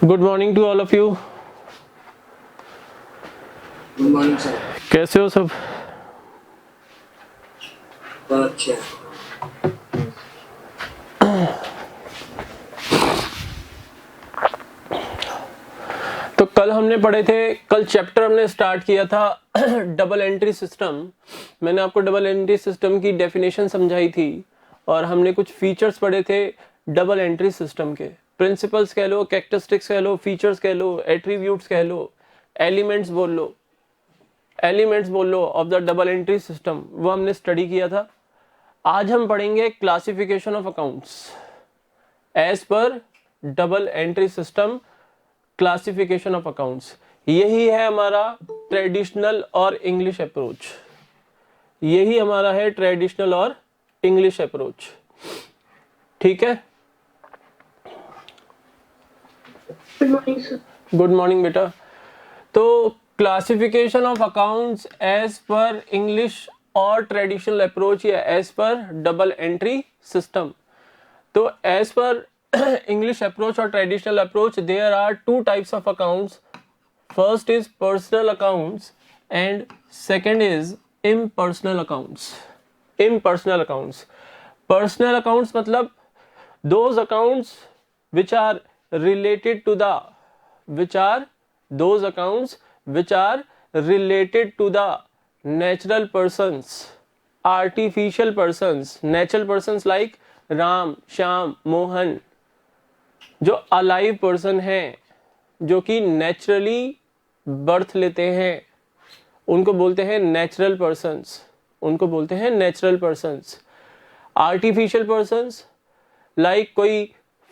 Good morning to all of you. Good morning sir. कैसे हो सब? बहुत अच्छे हैं। तो कल हमने पढ़े थे, कल चैप्टर हमने स्टार्ट किया था डबल एंट्री सिस्टम। मैंने आपको डबल एंट्री सिस्टम की डेफिनेशन समझाई थी और हमने कुछ फीचर्स पढ़े थे डबल एंट्री सिस्टम के। प्रिंसिपल्स कह लो, कैरेक्टरिस्टिक्स कह लो, फीचर्स कह लो, एट्रीब्यूट्स कह लो, एलिमेंट्स बोल लो, of the double entry system, वो हमने स्टडी किया था। आज हम पढ़ेंगे क्लासिफिकेशन ऑफ अकाउंट्स एज पर double entry system, classification of accounts. यही है हमारा ट्रेडिशनल और इंग्लिश अप्रोच, यही हमारा है ट्रेडिशनल और इंग्लिश अप्रोच। ठीक है, good morning sir. Good morning बेटा। तो classification of accounts as per English और ट्रेडिशनल अप्रोच या एज पर डबल एंट्री सिस्टम। तो as per English approach or traditional approach, there are two types of accounts. First is personal accounts and second is impersonal accounts. Impersonal accounts. Personal accounts मतलब those accounts which are related to the natural persons, artificial persons, natural persons like Ram, Shyam, Mohan, जो alive person हैं, जो कि naturally birth लेते हैं, उनको बोलते हैं natural persons. Artificial persons like कोई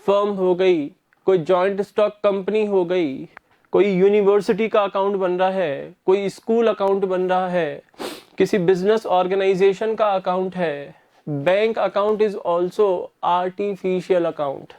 फर्म हो गई, कोई जॉइंट स्टॉक कंपनी हो गई, कोई यूनिवर्सिटी का अकाउंट बन रहा है, कोई स्कूल अकाउंट बन रहा है, किसी बिजनेस ऑर्गेनाइजेशन का अकाउंट है। Bank account is also artificial account,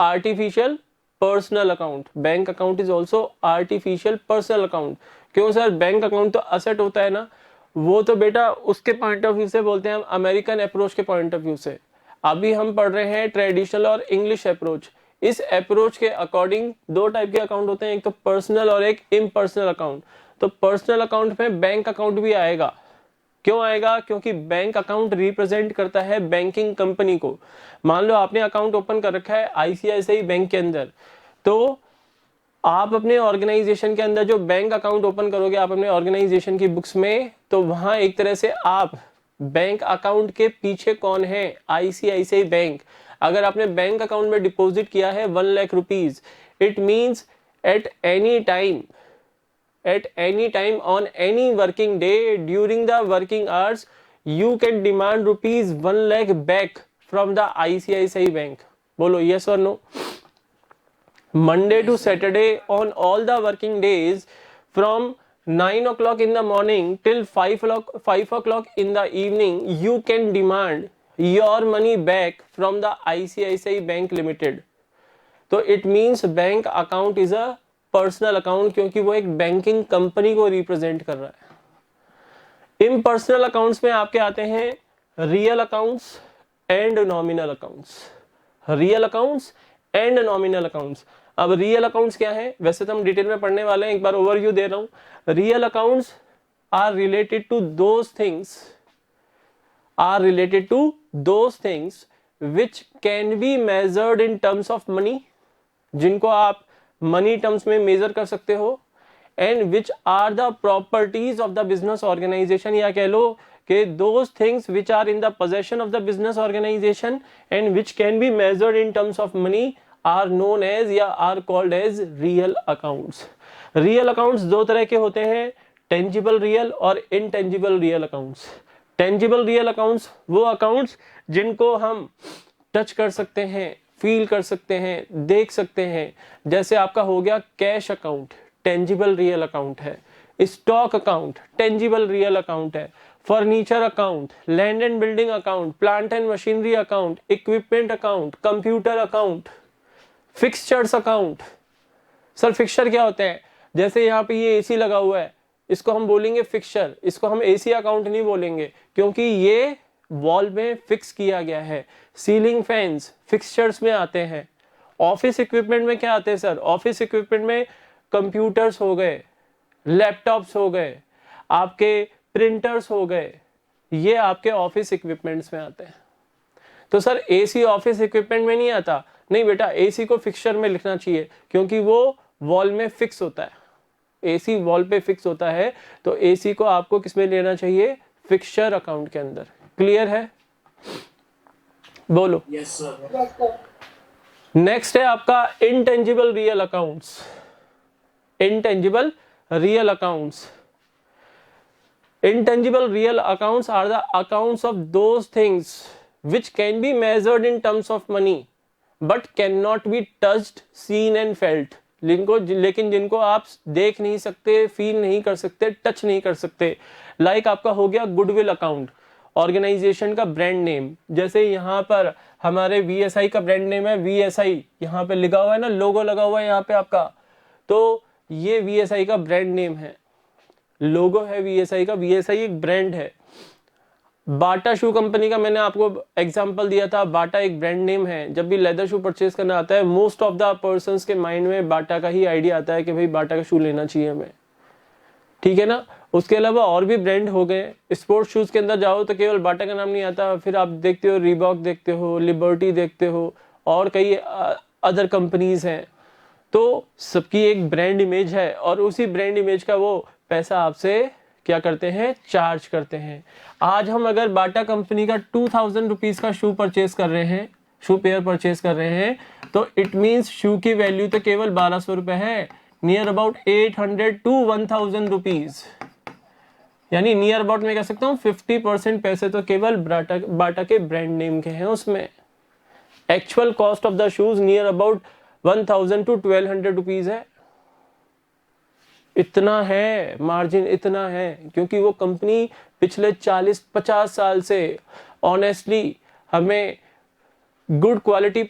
artificial personal account. Bank account is also artificial personal account. क्यों सर? बैंक अकाउंट तो असेट होता है ना, वो तो बेटा उसके पॉइंट ऑफ व्यू से बोलते हैं हम, अमेरिकन अप्रोच के पॉइंट ऑफ व्यू से। अभी हम पढ़ रहे हैं ट्रेडिशनल और इंग्लिश अप्रोच। इस अप्रोच के अकॉर्डिंग दो टाइप के अकाउंट होते हैं, एक तो पर्सनल और एक इम्पर्सनल अकाउंट। तो पर्सनल अकाउंट में बैंक अकाउंट भी आएगा। क्यों आएगा? क्योंकि बैंक अकाउंट रिप्रेजेंट करता है बैंकिंग कंपनी को। मान लो आपने अकाउंट ओपन कर रखा है आईसीआईसीआई बैंक के अंदर, तो आप अपने ऑर्गेनाइजेशन के अंदर जो बैंक अकाउंट ओपन करोगे आप अपने ऑर्गेनाइजेशन की बुक्स में, तो वहां एक तरह से आप बैंक अकाउंट के पीछे कौन है? ICICI bank. अगर आपने बैंक अकाउंट में डिपॉजिट किया है 1 lakh rupees, it means at any time on any working day during the working hours you can demand rupees 1 lakh back from the ICICI bank. बोलो yes or no? Monday to Saturday on all the working days from 9 o'clock in the morning till 5 o'clock in the evening you can demand your money back from the ICICI bank limited. तो it means bank account is a personal account, क्योंकि वो एक banking company को represent कर रहा है। Impersonal accounts में आपके आते हैं real accounts and nominal accounts. अब रियल अकाउंट्स क्या है? वैसे तो हम डिटेल में पढ़ने वाले हैं, एक बार ओवरव्यू दे रहा हूं। Real accounts are related to those things which can be measured in terms of money, जिनको आप मनी टर्म्स में मेजर कर सकते हो, and which are the properties of the business organization, या कह लो कि those things which are in the possession of the business organisation and which can be measured in terms of money are known as या are called as real accounts. Real accounts दो तरह के होते हैं, टेंजिबल रियल और intangible real accounts. Tangible real accounts वो accounts जिनको हम टच कर सकते हैं, फील कर सकते हैं, देख सकते हैं। जैसे आपका हो गया cash account, tangible real account है। Stock account tangible real account है। Furniture account, land and building account, plant and machinery account, equipment account, computer account, fixtures account. Sir fixture क्या होते हैं? जैसे यहाँ पे ये एसी लगा हुआ है, इसको हम बोलेंगे फिक्सचर, इसको हम एसी अकाउंट नहीं बोलेंगे, क्योंकि ये वॉल में फिक्स किया गया है। सीलिंग फैंस फिक्सचर्स में आते हैं। ऑफिस इक्विपमेंट में क्या आते हैं सर? ऑफिस इक्विपमेंट में कंप्यूटर्स हो गए, लैपटॉप्स हो गए, आपके प्रिंटर्स हो गए, ये आपके ऑफिस इक्विपमेंट्स में आते हैं। तो सर एसी ऑफिस इक्विपमेंट में नहीं आता? नहीं बेटा, एसी को फिक्सचर में लिखना चाहिए क्योंकि वो वॉल में फिक्स होता है, एसी वॉल पे फिक्स होता है, तो एसी को आपको किस में लेना चाहिए? फिक्सचर अकाउंट के अंदर। क्लियर है? बोलो। Yes, sir. Yes, sir. Next है आपका intangible real accounts. Intangible real accounts, intangible real accounts are the accounts of those things which can be measured in terms of money but cannot be touched, seen and felt। लेकिन जिनको आप देख नहीं सकते, feel नहीं कर सकते, touch नहीं कर सकते। लाइक आपका हो गया गुडविल अकाउंट, ऑर्गेनाइजेशन का ब्रांड नेम। जैसे यहाँ पर हमारे VSI का ब्रांड नेम है VSI, यहाँ पे लिखा हुआ है ना, लोगो लगा हुआ है यहाँ पे आपका, तो ये VSI का ब्रांड नेम है, लोगो है VSI का। VSI एक ब्रांड है। बाटा शू कंपनी का मैंने आपको एग्जांपल दिया था, बाटा एक ब्रांड नेम है। जब भी लेदर शू परचेज करना आता है, मोस्ट ऑफ द पर्संस के माइंड में बाटा का ही आइडिया आता है कि भाई बाटा का शू लेना चाहिए हमें, ठीक है ना। उसके अलावा और भी ब्रांड हो गए। स्पोर्ट्स शूज के अंदर जाओ तो केवल बाटा का नाम नहीं आता, फिर आप देखते हो रीबॉक देखते हो, लिबर्टी देखते हो, और कई अदर कंपनीज हैं। तो सबकी एक ब्रांड इमेज है और उसी ब्रांड इमेज का वो पैसा आपसे क्या करते हैं? चार्ज करते हैं। आज हम अगर बाटा कंपनी का 2000 रुपीज का शू परचेज कर रहे हैं, शू पेयर परचेज कर रहे हैं, तो इट मीन्स शू की वैल्यू तो केवल 1200 रुपए है, नियर अबाउट 800 to 1000 रुपीज, यानी नियर अबाउट मैं कह सकता हूँ 50% पैसे तो केवल बाटा के ब्रांड नेम के हैं उसमें। Actual cost of the shoes near about 1000 to 1200 rupees है। इतना है मार्जिन, इतना है, क्योंकि वो कंपनी पिछले 40-50 साल से ऑनेस्टली हमें गुड क्वालिटी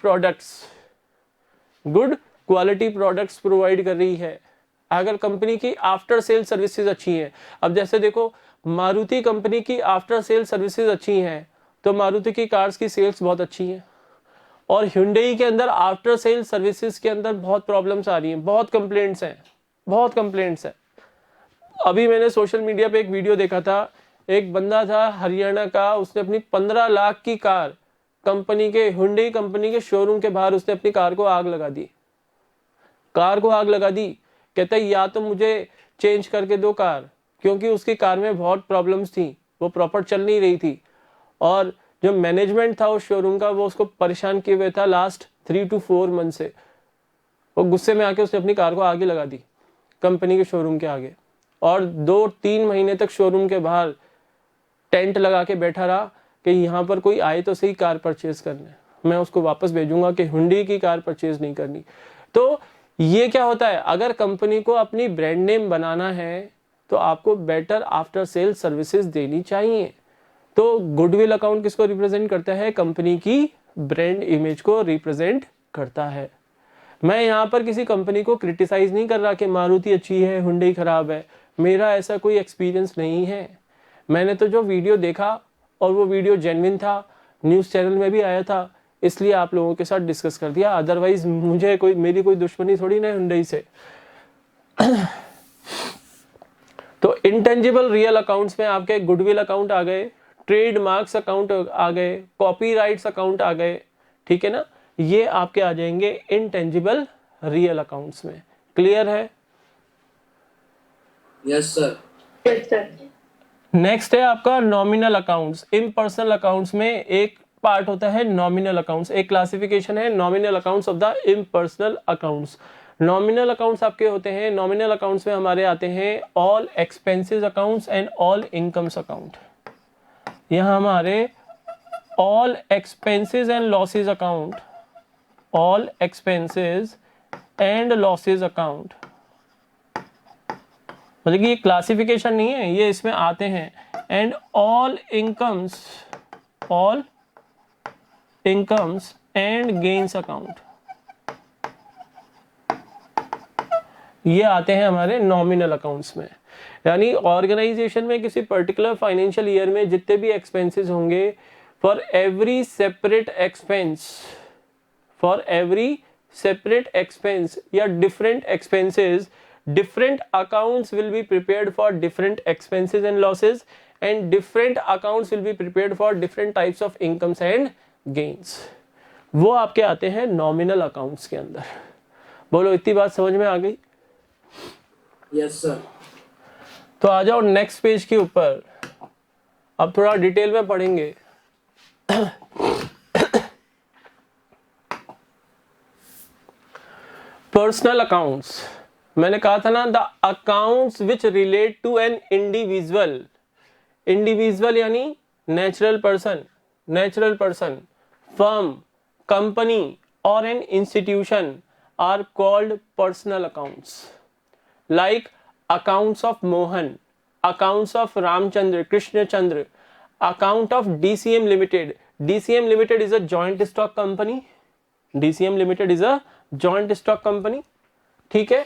प्रोडक्ट्स प्रोवाइड कर रही है। अगर कंपनी की आफ्टर सेल सर्विसेज अच्छी हैं, अब जैसे देखो मारुति कंपनी की आफ्टर सेल सर्विसेज अच्छी हैं तो मारुति की कार्स की सेल्स बहुत अच्छी हैं, और hyundai के अंदर आफ्टर सेल सर्विसेज के अंदर बहुत प्रॉब्लम्स आ रही हैं, बहुत कंप्लेंट्स हैं। अभी मैंने सोशल मीडिया पे एक वीडियो देखा था, एक बंदा था हरियाणा का, उसने अपनी 15 लाख की कार कंपनी के hyundai कंपनी के शोरूम के बाहर उसने अपनी कार को आग लगा दी। कहता है या तो मुझे चेंज करके दो कार, क्योंकि उसकी कार में बहुत प्रॉब्लम्स थी, वो प्रॉपर चल नहीं रही थी, और जो मैनेजमेंट था उस शोरूम का वो उसको परेशान किए हुए था लास्ट 3 to 4 मंथ से। वो गुस्से में आके उसने अपनी कार को आगे लगा दी कंपनी के शोरूम के आगे, और 2-3 महीने तक शोरूम के बाहर टेंट लगा के बैठा रहा कि यहाँ पर कोई आए तो सही कार परचेज करने, मैं उसको वापस भेजूंगा कि hyundai की कार परचेज नहीं करनी। तो ये क्या होता है, अगर कंपनी को अपनी ब्रांड नेम बनाना है तो आपको बेटर आफ्टर सेल सर्विसेज देनी चाहिए। तो गुडविल अकाउंट किसको रिप्रेजेंट करता है? कंपनी की ब्रांड इमेज को रिप्रेजेंट करता है। मैं यहाँ पर किसी कंपनी को क्रिटिसाइज नहीं कर रहा कि मारुति अच्छी है hyundai खराब है, मेरा ऐसा कोई एक्सपीरियंस नहीं है। मैंने तो जो वीडियो देखा और वो वीडियो जेन्युइन था, न्यूज़ चैनल में भी आया था, इसलिए आप लोगों के साथ डिस्कस कर दिया। अदरवाइज मेरी कोई दुश्मनी थोड़ी ना hyundai से। तो इंटेंजिबल रियल अकाउंट्स में आपके गुडविल अकाउंट आ गए, ट्रेडमार्क्स अकाउंट आ गए, कॉपीराइट्स अकाउंट आ गए, ठीक है ना। ये आपके आ जाएंगे इंटेंजिबल रियल अकाउंट्स में। क्लियर है? Yes, sir. Yes, sir. Next है आपका नॉमिनल अकाउंट्स। इम्पर्सनल अकाउंट्स में एक पार्ट होता है नॉमिनल अकाउंट्स, एक क्लासिफिकेशन है nominal accounts of the impersonal accounts. Nominal accounts आपके होते हैं, नॉमिनल अकाउंट्स में हमारे आते हैं all expenses accounts and all incomes account. यहाँ हमारे all expenses and losses account, all expenses and losses account, मतलब कि ये क्लासिफिकेशन नहीं है, ये इसमें आते हैं। And all incomes and gains account, ये आते हैं हमारे नॉमिनल अकाउंट्स में। यानी ऑर्गेनाइजेशन में किसी पर्टिकुलर फाइनेंशियल ईयर में जितने भी एक्सपेंसेस होंगे, for every separate separate expense या different expenses, different accounts will be prepared for different expenses and losses and different accounts will be prepared for different types of incomes and gains. वो आपके आते हैं nominal accounts के अंदर. बोलो इतनी बात समझ में आ गई? Yes, sir. तो आ जाओ नेक्स्ट पेज के ऊपर. अब थोड़ा डिटेल में पढ़ेंगे. पर्सनल अकाउंट्स, मैंने कहा था ना, the accounts which relate to an individual. Individual यानी नेचुरल पर्सन, फर्म, कंपनी और an institution are called personal accounts. Like accounts of Mohan, accounts of Ramchandra, Krishnachandra, account of DCM Limited. DCM Limited is a joint stock company. DCM Limited is a joint stock company. ठीक है.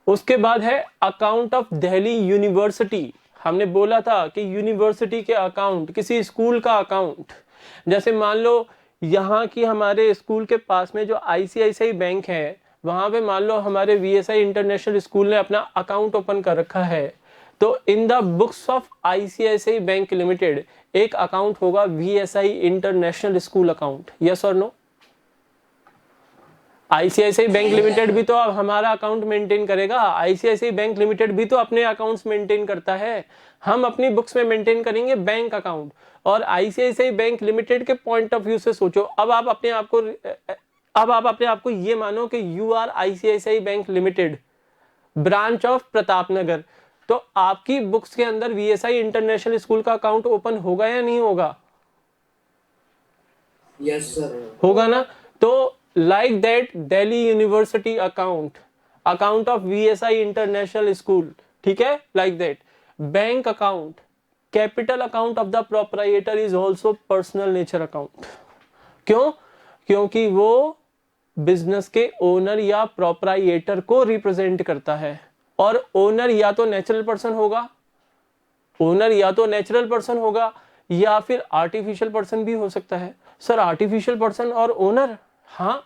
उसके बाद है account of Delhi university. हमने बोला था कि university के अकाउंट, किसी स्कूल का अकाउंट, जैसे मान लो यहाँ की हमारे स्कूल के पास में जो ICICI बैंक है, वहां पे मान लो हमारे VSI इंटरनेशनल स्कूल ने अपना अकाउंट ओपन कर रखा है, तो in the books of ICICI bank limited एक अकाउंट होगा VSI international school account. Yes और नो? ICICI बैंक लिमिटेड भी तो अब हमारा अकाउंट मेंटेन करेगा. ICICI बैंक लिमिटेड भी तो अपने अकाउंट्स मेंटेन करता है. हम अपनी बुक्स में मेंटेन करेंगे बैंक अकाउंट. और ICICI बैंक लिमिटेड के पॉइंट ऑफ व्यू से सोचो. अब आप अपने आप को ये मानो कि you are ICICI bank limited, branch of Pratap Nagar, तो आपकी बुक्स के अंदर VSI इंटरनेशनल स्कूल का अकाउंट ओपन होगा या नहीं होगा? Yes, sir. होगा ना. तो like that Delhi university account of VSI international school, ठीक है, like that bank account, capital account of the proprietor is also personal nature account. क्यों? क्योंकि वो बिजनेस के ओनर या प्रोप्राइटर को रिप्रेजेंट करता है. और ओनर या तो नेचुरल पर्सन होगा या फिर आर्टिफिशियल पर्सन भी हो सकता है. सर आर्टिफिशियल पर्सन और ओनर? हाँ,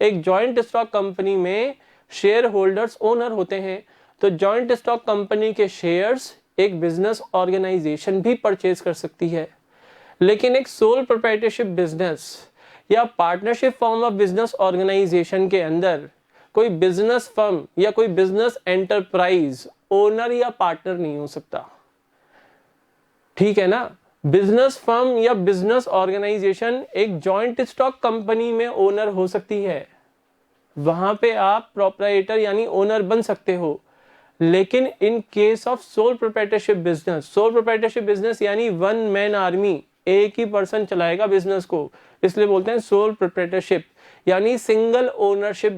एक जॉइंट स्टॉक कंपनी में शेयर होल्डर्स ओनर होते हैं. तो जॉइंट स्टॉक कंपनी के शेयर्स एक बिजनेस ऑर्गेनाइजेशन भी परचेज कर सकती है. लेकिन एक सोल प्रोप्राइटरशिप बिजनेस या partnership form of business organisation के अंदर कोई बिजनेस फर्म या कोई बिजनेस एंटरप्राइज ओनर या पार्टनर नहीं हो सकता. ठीक है ना. बिजनेस फर्म या बिजनेस ऑर्गेनाइजेशन एक जॉइंट स्टॉक कंपनी में ओनर हो सकती है. वहां पे आप प्रोप्राइटर यानी ओनर बन सकते हो. लेकिन in case of soul proprietorship business यानी वन मैन आर्मी, एक ही पर्सन चलाएगा बिजनेस को, इसलिए बोलते हैं सोल प्रोप्राइटरशिप यानी सिंगल ओनरशिप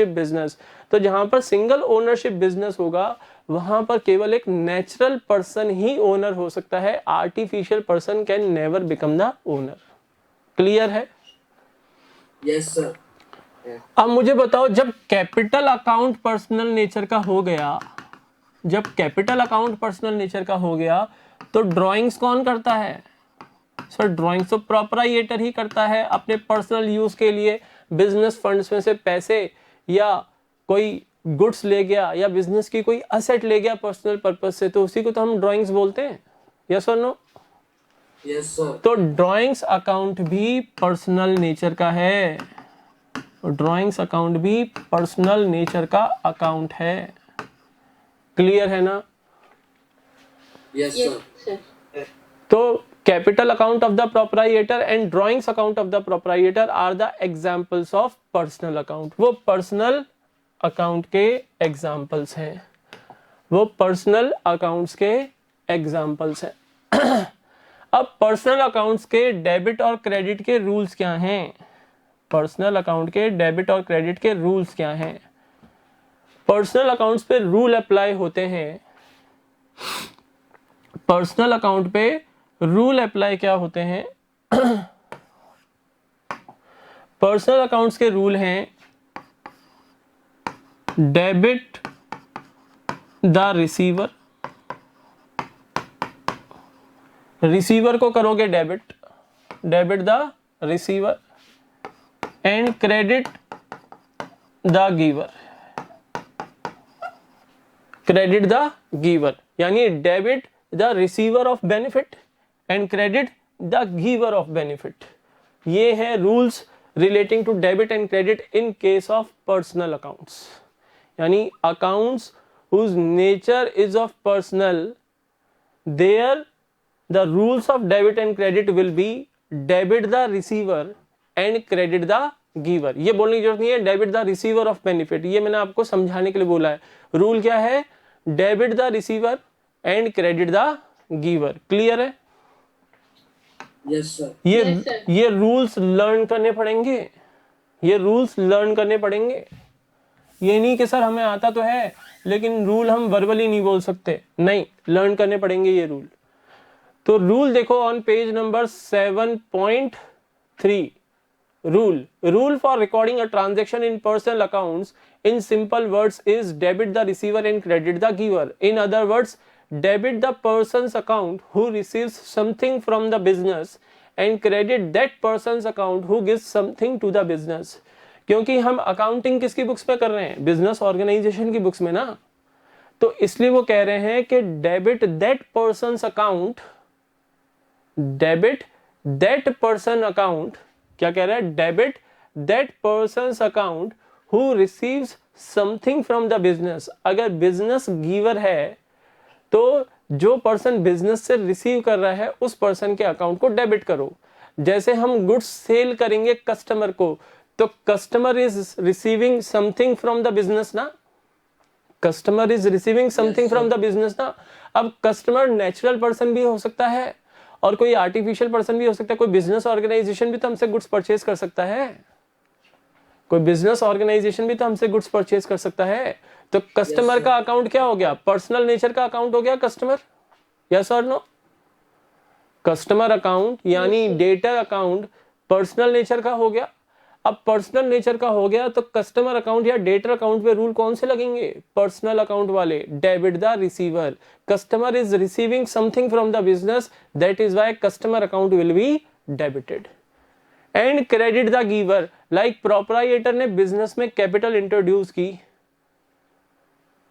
बिजनेस. तो जहां पर सिंगल ओनरशिप बिजनेस होगा वहां पर केवल एक नेचुरल पर्सन ही ओनर हो सकता है. Artificial person can never become the owner. Clear है? Yes, sir. अब मुझे बताओ, जब कैपिटल अकाउंट पर्सनल नेचर का हो गया, तो ड्राइंग्स कौन करता है? सर ड्राइंग्स तो प्रोप्राइटर ही करता है अपने पर्सनल यूज के लिए. बिजनेस फंड्स में से पैसे या कोई गुड्स ले गया या बिजनेस की कोई असेट ले गया पर्सनल पर्पस से, तो उसी को तो हम ड्राइंग्स बोलते हैं. यस और नो? Yes, sir. तो ड्राइंग्स अकाउंट भी पर्सनल नेचर का है. क्लियर है ना? Yes, Yes, sir. sir. तो capital account of the proprietor and drawings account of the proprietor are the examples of personal account. वो पर्सनल अकाउंट के examples हैं. अब पर्सनल अकाउंट्स के डेबिट और क्रेडिट के रूल्स क्या हैं? पर्सनल अकाउंट्स पे रूल अप्लाई होते हैं. पर्सनल अकाउंट पे रूल अप्लाई क्या होते हैं? पर्सनल अकाउंट्स के रूल हैं डेबिट द रिसीवर को करोगे debit the receiver, and credit the giver. Credit the giver यानी debit the receiver of benefit and credit the giver of benefit. ये है rules relating to debit and credit in case of personal accounts. यानी accounts whose nature is of personal, there the rules of debit and credit will be debit the receiver and credit the giver. ये बोलने की जरूरत नहीं है debit the receiver of benefit, ये मैंने आपको समझाने के लिए बोला है. रूल क्या है? Debit the receiver and credit the giver. Clear है? Yes, sir. Yes, sir. ये रूल्स लर्न करने पड़ेंगे, ये रूल्स लर्न करने पड़ेंगे. ये नहीं कि सर हमें आता तो है लेकिन रूल हम वर्बली नहीं बोल सकते, नहीं, लर्न करने पड़ेंगे ये रूल. तो रूल देखो on page number 7.3. Rule for recording a transaction in personal accounts in simple words is debit the receiver and credit the giver. In other words, debit the person's account who receives something from the business and credit that person's account who gives something to the business. क्योंकि हम accounting किसकी books में कर रहे हैं? Business organisation की books में ना. तो इसलिए वो कह रहे हैं कि debit that person's account, debit that person account, क्या कह रहा है? Debit that person's account who receives something from the business. अगर बिजनेस गिवर है तो जो पर्सन बिजनेस से रिसीव कर रहा है उस पर्सन के अकाउंट को डेबिट करो. जैसे हम गुड्स सेल करेंगे कस्टमर को तो customer is receiving something from the business ना, customer is receiving something from the business ना. अब कस्टमर नेचुरल पर्सन भी हो सकता है और कोई आर्टिफिशियल पर्सन भी हो सकता है. कोई बिजनेस ऑर्गेनाइजेशन भी तो हमसे गुड्स परचेज कर सकता है, कोई बिजनेस ऑर्गेनाइजेशन भी तो हमसे गुड्स परचेज कर सकता है. तो कस्टमर का अकाउंट क्या हो गया? पर्सनल नेचर का अकाउंट हो गया कस्टमर. यस और नो? कस्टमर अकाउंट यानी डेटर अकाउंट पर्सनल नेचर का हो गया. अब पर्सनल नेचर का हो गया तो कस्टमर अकाउंट या डेटर अकाउंट पे रूल कौन से लगेंगे? पर्सनल अकाउंट वाले. Debit the receiver. Customer is receiving something from the business, that is why customer account will be debited. And credit the giver, like proprietor ने business में capital introduce की,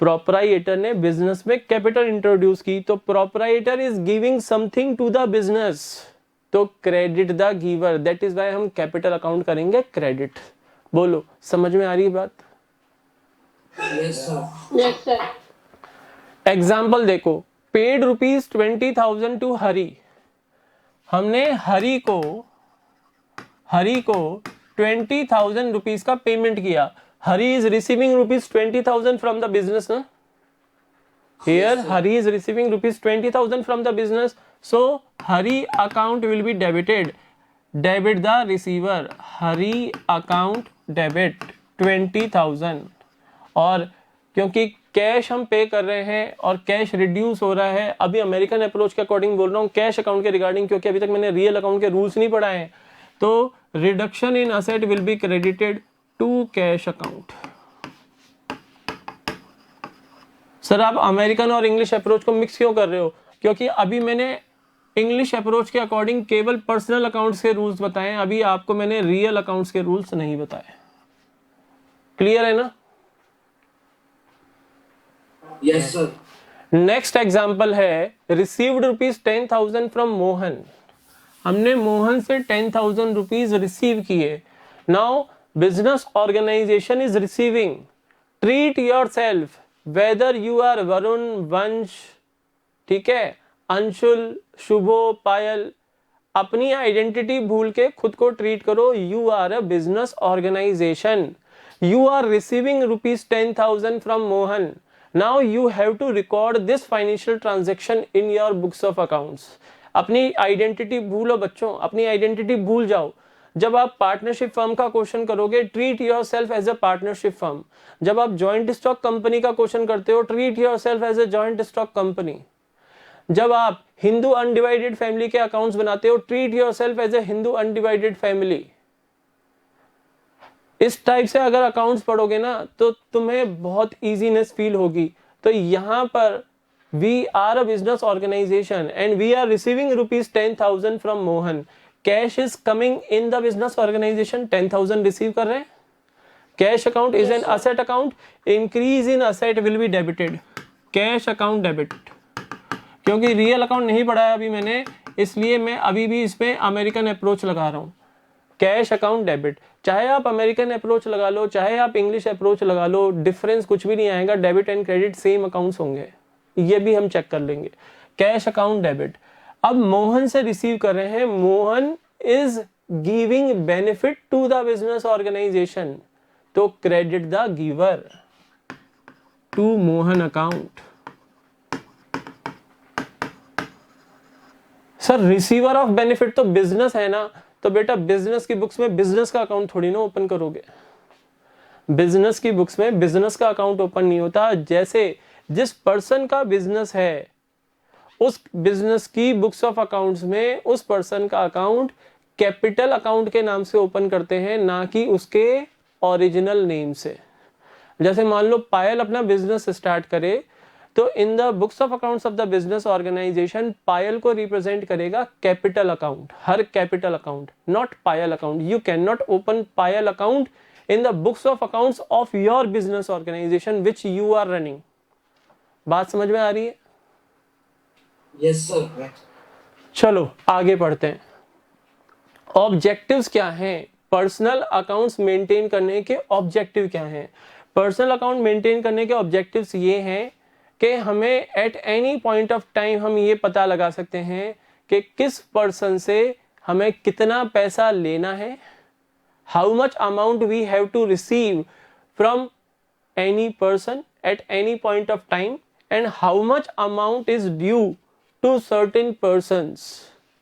proprietor ने business में capital introduce की तो proprietor is giving something to the business, तो credit the giver. That is why हम capital account करेंगे क्रेडिट. बोलो, समझ में आ रही है बात? Yes, sir. Yes, sir. Example देखो, पेड ₹20,000 टू हरी. हमने हरी को 20,000 रुपीज का पेमेंट किया. Hari is receiving ₹20,000 from the business ना. Here Hari is receiving ₹20,000 from the business, so Hari account will be debited. Debit the receiver. Hari account debit 20,000. और क्योंकि cash हम पे कर रहे हैं और कैश रिड्यूस हो रहा है, अभी अमेरिकन अप्रोच के अकॉर्डिंग बोल रहा हूँ कैश अकाउंट के रिगार्डिंग, क्योंकि अभी तक मैंने रियल अकाउंट के रूल्स नहीं पढ़ाए हैं. तो reduction in asset will be credited to cash account. Sir आप अमेरिकन और इंग्लिश अप्रोच को मिक्स क्यों कर रहे हो? क्योंकि अभी मैंने इंग्लिश अप्रोच के अकॉर्डिंग केवल पर्सनल अकाउंट्स के रूल्स बताए, अभी आपको मैंने रियल अकाउंट्स के रूल्स नहीं बताए. क्लियर है ना? Yes, sir. नेक्स्ट एग्जाम्पल है रिसीव्ड ₹10,000 फ्रॉम मोहन. हमने मोहन से 10,000 रुपीज रिसीव किए. Now business organisation is receiving. Treat yourself whether you are Varun, Vansh, ठीक है, अंशुल, शुभो, पायल, अपनी आइडेंटिटी भूल के खुद को ट्रीट करो. You are a business organisation. You are receiving ₹10,000 from Mohan. Now you have to record this financial transaction in your books of accounts. अपनी identity भूलो बच्चों, अपनी आइडेंटिटी भूल जाओ. जब आप पार्टनरशिप फर्म का क्वेश्चन करोगे, treat yourself as a partnership firm. जब आप जॉइंट स्टॉक कंपनी का क्वेश्चन करते हो, treat yourself as a joint stock company. जब आप हिंदू अनडिवाइडेड फैमिली के अकाउंट्स बनाते हो, treat yourself as a Hindu undivided family. इस टाइप से अगर अकाउंट्स पढ़ोगे ना तो तुम्हें बहुत इजीनेस फील होगी. तो यहां पर we are a business organisation and we are receiving ₹10,000 from Mohan. Cash is coming in the business organisation, 10,000 receive कर रहे हैं, cash account is an asset account, increase in asset will be debited, cash account debit. क्योंकि real account नहीं पढ़ाया अभी मैंने, इसलिए मैं अभी भी इसमें अमेरिकन अप्रोच लगा रहा हूँ। कैश अकाउंट डेबिट, चाहे आप अमेरिकन अप्रोच लगा लो, चाहे आप इंग्लिश अप्रोच लगा लो, डिफरेंस कुछ भी नहीं आएगा, debit and credit same accounts होंगे, ये भी हम चेक कर लेंगे। कैश अकाउंट डेबिट, अब मोहन से रिसीव कर रहे हैं, Mohan is giving benefit to the business organization, तो credit the giver to Mohan account. Sir receiver of benefit तो बिजनेस है ना, तो बेटा बिजनेस की बुक्स में बिजनेस का अकाउंट थोड़ी ना ओपन करोगे, बिजनेस की बुक्स में बिजनेस का अकाउंट ओपन नहीं होता। जैसे जिस पर्सन का बिजनेस है उस बिजनेस की बुक्स ऑफ अकाउंट्स में उस पर्सन का अकाउंट कैपिटल अकाउंट के नाम से ओपन करते हैं, ना कि उसके ओरिजिनल नेम से। जैसे मान लो पायल अपना बिजनेस स्टार्ट करे, तो in the books of accounts of the business organization Payal को रिप्रेजेंट करेगा capital account, her capital account, not Payal account. You can not open Payal account in the books of accounts of your business organization which you are running. बात समझ में आ रही है? Yes sir. चलो आगे पढ़ते हैं। ऑब्जेक्टिव्स क्या हैं? पर्सनल अकाउंट्स मेंटेन करने के ऑब्जेक्टिव क्या हैं? पर्सनल अकाउंट मेंटेन करने के ऑब्जेक्टिव्स ये हैं कि हमें eight any point of time हम ये पता लगा सकते हैं कि किस पर्सन से हमें कितना पैसा लेना है, how much amount we have to receive from any person at any point of time, and how much amount is due to certain persons,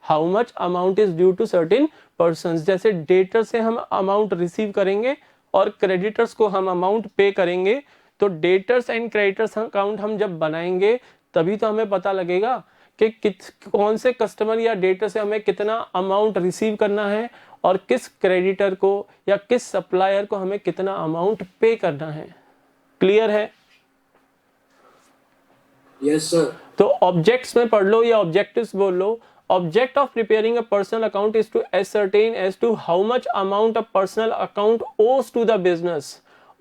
how much amount is due to certain persons. जैसे debtor से हम amount receive करेंगे और creditors को हम amount पे करेंगे, तो डेटर्स एंड क्रेडिटर्स अकाउंट हम जब बनाएंगे तभी तो हमें पता लगेगा कि कौन से कस्टमर या डेटर से हमें कितना अमाउंट रिसीव करना है और किस क्रेडिटर को या किस सप्लायर को हमें कितना अमाउंट पे करना है। क्लियर है? Yes sir. तो ऑब्जेक्ट्स में पढ़ लो या ऑब्जेक्टिव्स बोल लो। Object of preparing a personal account is to ascertain as to how much amount a personal account owes to the business.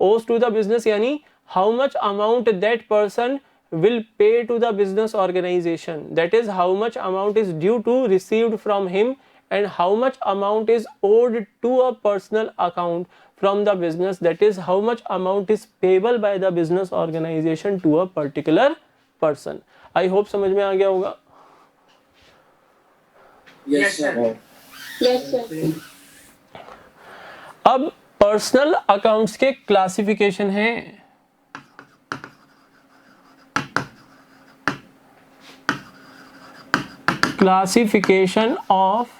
Owes to the business यानी how much amount that person will pay to the business organization. That is how much amount is due to received from him and how much amount is owed to a personal account from the business. That is how much amount is payable by the business organization to a particular person. I hope समझ में आ गया होगा। Yes sir. Yes, sir. अब personal accounts के classification हैं। Classification of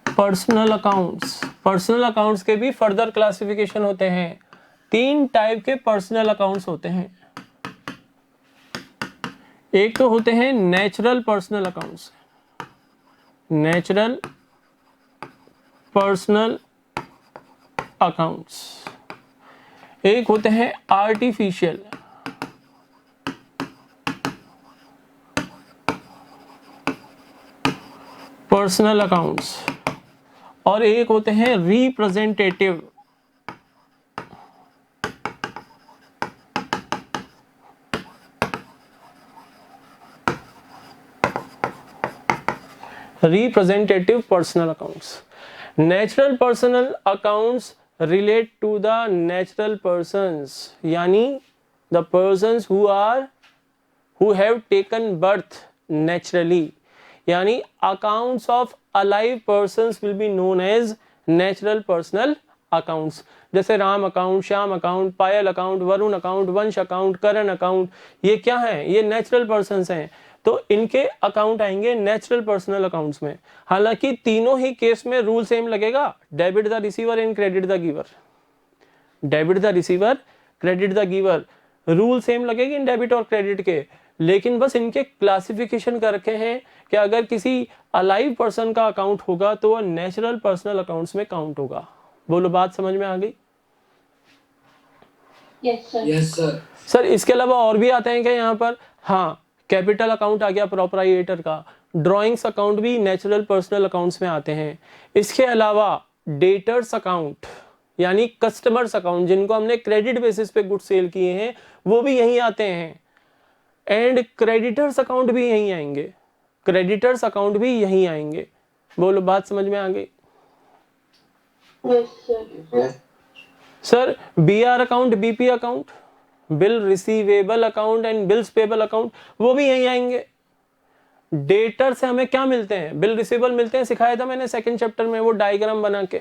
personal accounts. Personal accounts के भी further classification होते हैं। 3 टाइप के पर्सनल अकाउंट्स होते हैं। एक तो होते हैं natural personal accounts, natural personal accounts. एक होते हैं आर्टिफिशियल पर्सनल अकाउंट्स, और एक होते हैं representative representative personal accounts. Natural personal accounts relate to the natural persons, यानी the persons who have taken birth naturally, यानी accounts of alive persons will be known as natural personal accounts. जैसे Ram account, Shyam account, पायल account, Varun account, वंश account, करण account, ये क्या है? ये natural persons हैं, तो इनके अकाउंट आएंगे नेचुरल पर्सनल अकाउंट्स में। हालांकि तीनों ही केस में रूल सेम लगेगा, debit the receiver and credit the giver. Debit the receiver, credit the giver, rule same लगेगी इन डेबिट और क्रेडिट के, लेकिन बस इनके क्लासिफिकेशन कर रखे हैं कि अगर किसी अलाइव पर्सन का अकाउंट होगा तो वह नेचुरल पर्सनल अकाउंट्स में काउंट होगा। बोलो बात समझ में आ गई? Yes, sir. Yes sir. Sir इसके अलावा और भी आते हैं क्या यहाँ पर? हाँ, कैपिटल अकाउंट आ गया प्रोप्राइएटर का, ड्रॉइंग्स अकाउंट भी नेचुरल पर्सनल अकाउंट्स में आते हैं। इसके अलावा डेटर्स अकाउंट यानी कस्टमर्स अकाउंट जिनको हमने क्रेडिट बेसिस पे गुड सेल किए हैं वो भी यहीं आते हैं, एंड क्रेडिटर्स अकाउंट भी यहीं आएंगे, क्रेडिटर्स अकाउंट भी यहीं आएंगे। बोलो बात समझ में आ गई? Yes, sir. Sir BR account, BP account, bill receivable account and bills payable account वो भी यहीं आएंगे। डेटर से हमें क्या मिलते हैं? बिल रिसीवेबल मिलते हैं, सिखाया था मैंने सेकंड चैप्टर में वो डायग्राम बना के,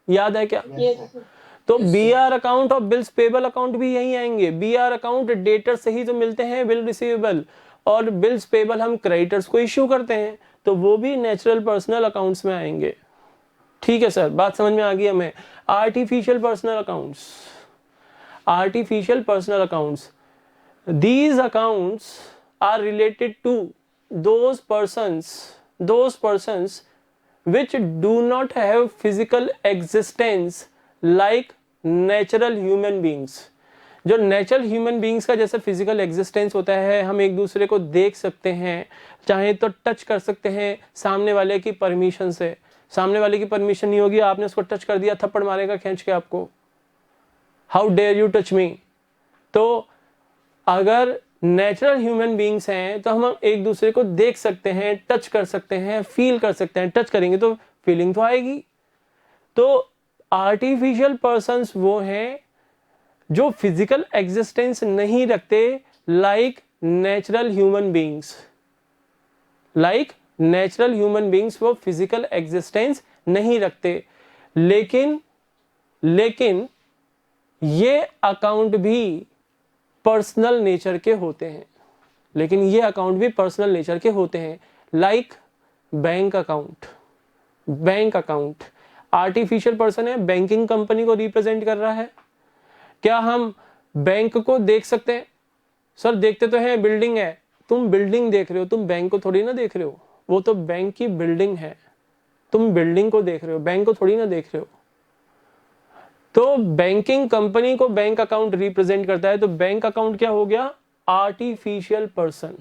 याद है क्या? Yes, sir. तो BR अकाउंट और बिल्स पेबल अकाउंट भी यहीं आएंगे। BR अकाउंट डेटर से ही तो मिलते हैं बिल रिसीवेबल, और बिल्स पेबल हम क्रेडिटर्स को इश्यू करते हैं, तो वो भी नेचुरल पर्सनल अकाउंट्स में आएंगे। ठीक है सर, बात समझ में आ गई हमें? Artificial personal accounts, artificial personal accounts, these accounts are related to those persons which do not have physical existence like natural human beings। जो नेचुरल ह्यूमन बींग्स का जैसे फिजिकल एग्जिस्टेंस होता है, हम एक दूसरे को देख सकते हैं, चाहे तो टच कर सकते हैं सामने वाले की परमिशन से। सामने वाले की परमिशन नहीं होगी, आपने उसको टच कर दिया, थप्पड़ मारेगा खींच के आपको, how dare you touch me. तो अगर नेचुरल ह्यूमन बींग्स हैं तो हम एक दूसरे को देख सकते हैं, टच कर सकते हैं, फील कर सकते हैं। टच करेंगे तो फीलिंग तो आएगी। तो आर्टिफिशियल पर्सन्स वो हैं जो फिजिकल एग्जिस्टेंस नहीं रखते, like natural human beings, like natural human beings वो फिजिकल एग्जिस्टेंस नहीं रखते, लेकिन ये अकाउंट भी पर्सनल नेचर के होते हैं, लेकिन ये अकाउंट भी पर्सनल नेचर के होते हैं, like bank account. Bank account artificial person है, बैंकिंग कंपनी को रिप्रेजेंट कर रहा है। क्या हम बैंक को देख सकते हैं? सर देखते तो हैं, बिल्डिंग है, तुम बिल्डिंग देख रहे हो, तुम बैंक को थोड़ी ना देख रहे हो, वो तो बैंक की बिल्डिंग है, तुम बिल्डिंग को देख रहे हो, बैंक को थोड़ी ना देख रहे हो। तो बैंकिंग कंपनी को बैंक अकाउंट रिप्रेजेंट करता है। तो बैंक अकाउंट क्या हो गया? Artificial person.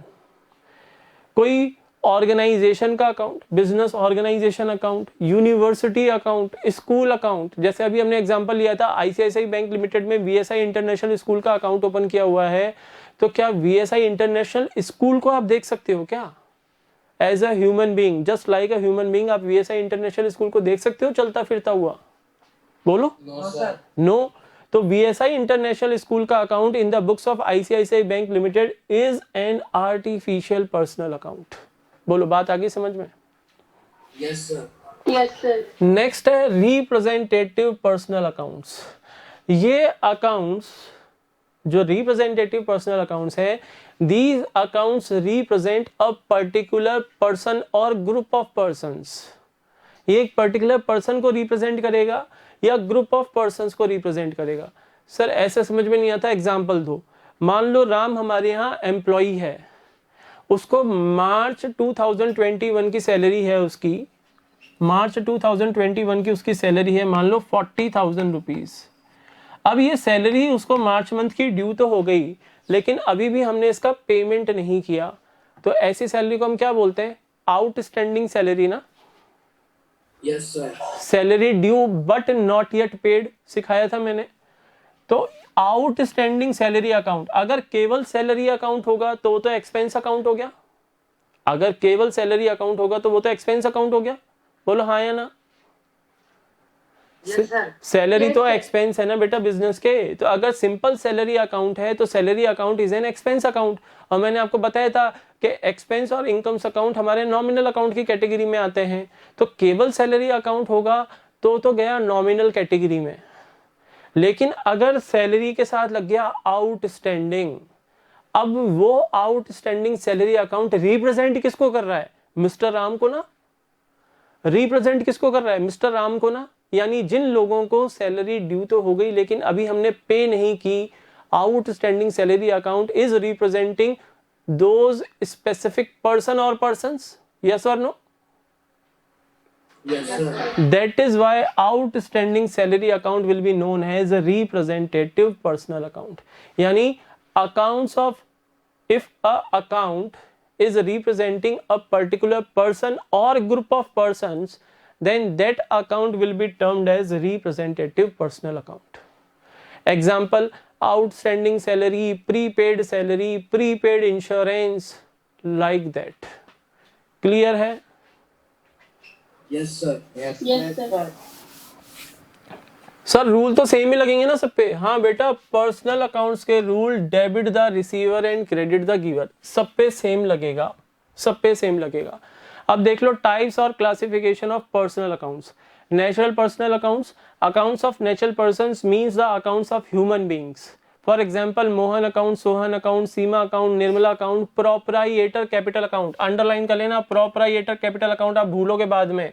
कोई ऑर्गेनाइजेशन का account, business organisation account, university account, school account, जैसे अभी हमने एग्जांपल लिया था आईसीआईसीआई बैंक लिमिटेड में VSI इंटरनेशनल स्कूल का अकाउंट ओपन किया हुआ है, तो क्या VSI इंटरनेशनल स्कूल को आप देख सकते हो क्या? As a human being, just like a human being, आप VSI इंटरनेशनल स्कूल को देख सकते हो चलता फिरता हुआ? बोलो नो। तो VSI इंटरनेशनल स्कूल का account in the books of ICICI bank limited is an artificial personal account. बोलो बात आगे समझ में? Yes, sir. Yes, sir. Next है रिप्रेजेंटेटिव पर्सनल अकाउंट्स। ये अकाउंट्स जो रिप्रेजेंटेटिव पर्सनल अकाउंट्स है, these accounts represent a particular person or group of persons. ये एक पर्टिकुलर पर्सन को रिप्रेजेंट करेगा या ग्रुप ऑफ पर्संस को रिप्रेजेंट करेगा। सर ऐसे समझ में नहीं आता, एग्जांपल दो। मान लो राम हमारे यहाँ एम्प्लॉई है, उसको मार्च 2021 की सैलरी है, उसकी मार्च 2021 की उसकी सैलरी है मान लो 40,000 रुपीज। अब ये सैलरी उसको मार्च मंथ की ड्यू तो हो गई, लेकिन अभी भी हमने इसका पेमेंट नहीं किया, तो ऐसी सैलरी को हम क्या बोलते हैं? आउटस्टैंडिंग सैलरी ना। Yes, sir. Salary due but not yet paid सिखाया था मैंने। तो आउटस्टैंडिंग सैलरी अकाउंट, अगर केवल सैलरी अकाउंट होगा तो वो तो एक्सपेंस अकाउंट हो गया। अगर केवल सैलरी अकाउंट होगा तो वो तो एक्सपेंस अकाउंट हो गया। बोलो हाँ या ना? Yes, sir. सैलरी Yes, तो sir. एक्सपेंस है ना बेटा बिजनेस के। तो अगर सिंपल सैलरी अकाउंट है तो salary account is an expense account. और मैंने आपको बताया था कि एक्सपेंस और इनकम्स अकाउंट हमारे नॉमिनल अकाउंट की कैटेगरी में आते हैं। तो केवल सैलरी अकाउंट होगा तो गया नॉमिनल कैटेगरी में। लेकिन अगर सैलरी के साथ लग गया आउटस्टैंडिंग, अब वो आउटस्टैंडिंग सैलरी अकाउंट रिप्रेजेंट किसको कर रहा है? मिस्टर राम को ना। रिप्रेजेंट किसको कर रहा है? मिस्टर राम को ना। यानी जिन लोगों को सैलरी ड्यू तो हो गई लेकिन अभी हमने पे नहीं की, outstanding salary account is representing those specific person और पर्संस। यस और no? Yes, sir. That is why outstanding salary account will be known as a representative personal account. यानी accounts of, if a account is representing a particular person or group of persons, then that account will be termed as representative personal account. Example, outstanding salary, prepaid insurance, like that. Clear है? Yes, sir. Yes, sir. Sir rule तो same ही लगेंगे ना सब पे? हाँ बेटा, personal accounts के rule debit the receiver and credit the giver, सब पे सेम लगेगा, सब पे सेम लगेगा. अब देख लो टाइप्स और classification of personal accounts. Natural personal accounts, accounts of natural persons means the accounts of human beings. For example Mohan account, Sohan account, Seema account, Nirmala account. Proprietor capital account, underline कर लेना, प्रोप्राइएटर कैपिटल अकाउंट आप भूलोगे बाद में.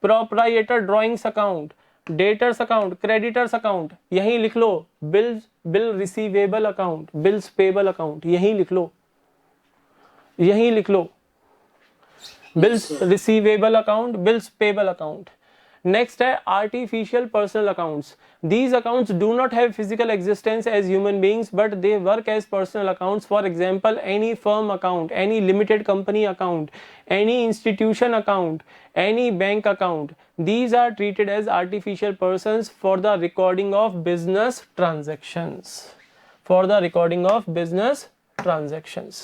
Proprietor drawings account, debtors account, creditors account, यहीं लिख लो. Bill receivable account, bills payable account, यहीं लिख लो, यहीं लिख लो. Bills receivable account, bills payable account. Next है artificial personal accounts. These accounts do not have physical existence as human beings, but they work as personal accounts. For example, any firm account, any limited company account, any institution account, any bank account. These are treated as artificial persons for the recording of business transactions. For the recording of business transactions.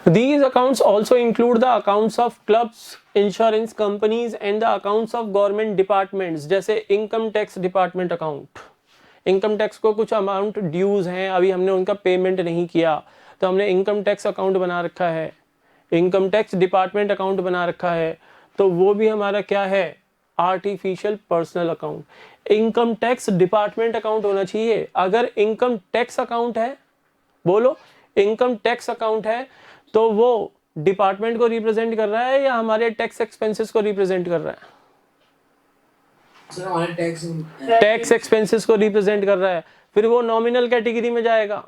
These accounts also include the accounts of clubs, insurance companies and the accounts of government departments. जैसे income tax department account, income tax को कुछ amount dues हैं, अभी हमने उनका payment नहीं किया तो हमने इनकम टैक्स अकाउंट बना रखा है, इनकम टैक्स डिपार्टमेंट अकाउंट बना रखा है, तो वो भी हमारा क्या है? Artificial personal account. Income tax department account होना चाहिए. अगर इनकम टैक्स अकाउंट है, बोलो इनकम टैक्स अकाउंट है, तो वो डिपार्टमेंट को रिप्रेजेंट कर रहा है या हमारे टैक्स एक्सपेंसेस को रिप्रेजेंट कर रहा है? सर हमारे टैक्स एक्सपेंसेस को रिप्रेजेंट कर रहा है. फिर वो नॉमिनल कैटेगरी में जाएगा,